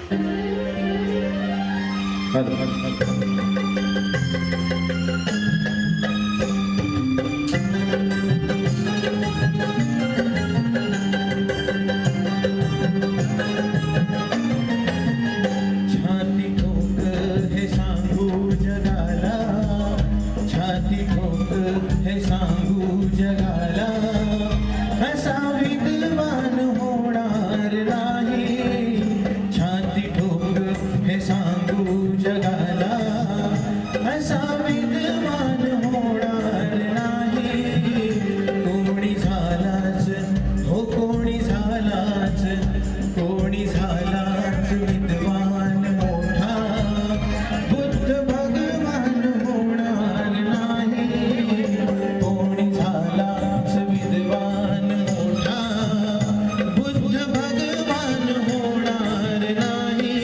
छाती ठोक हे सांगू जगाला, छाती ठोक हे सांगू जगाला, असा विद्वान होणार नाही. छाती ठोक हे सांगू जगाला, असा विद्वान होणार नाही. कोणी झालाच हो कोणी झालाच, कोणी झालाच विद्वान मोठा, बुद्ध भगवान होणार नाही. कोणी झालाच विद्वान मोठा, बुद्ध भगवान होणार नाही.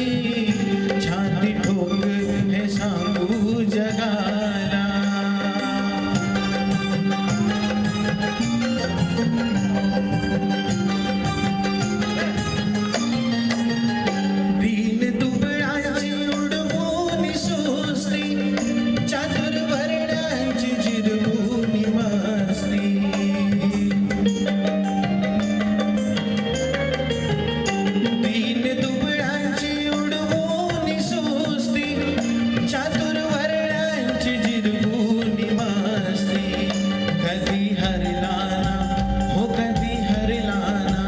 छाती ठोक हे सांगू जगाला. दीन दुबळाची उडवून सुस्ती, चातुर वर्णांची जिरवून मस्ती. दीन दुबळाची उडवून सुस्ती, चातुर वर्णांची जिरवून मस्ती. कधी हरला ना हो कधी हरला ना,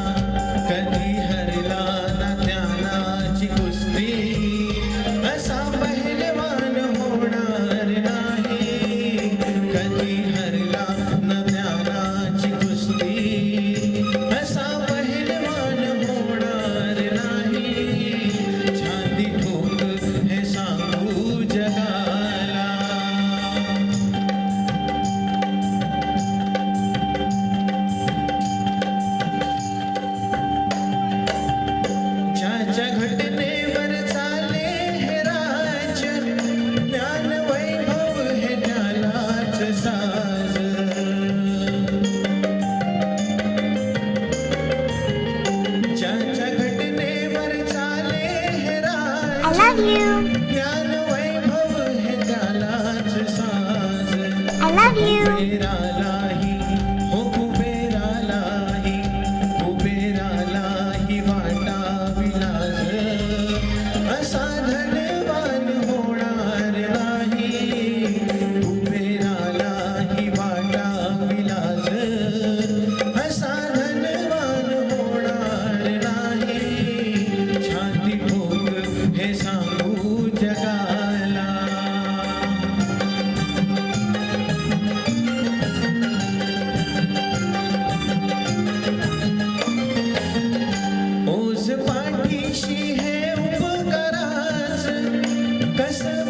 कधी हरला ना ज्ञानाची कुस्ती, असा पहिलवान होणार नाही. कधी हरला ना ज्ञानाची कुस्ती, असा पहिलवान होणार नाही. छाती ठोक हे सांगू जगाला. ज्याच्या घटनेवर चाले हे राज्य, ज्ञान वैभव हे त्यालाच साज. ज्याच्या घटनेवर चाले हे I राज्य, love you. ज्ञान वैभव हे त्यालाच साज. I love you. कुबेरालाही हो कुबेरालाही, कुबेरालाही वाटावी लाज, असा धनवान होणार नाही. कुबेरालाही वाटावी लाज, असा धनवान होणार नाही. छाती ठोक हे सांगू जगाला. ओझ पाठीशी हे उपकाराच, कसं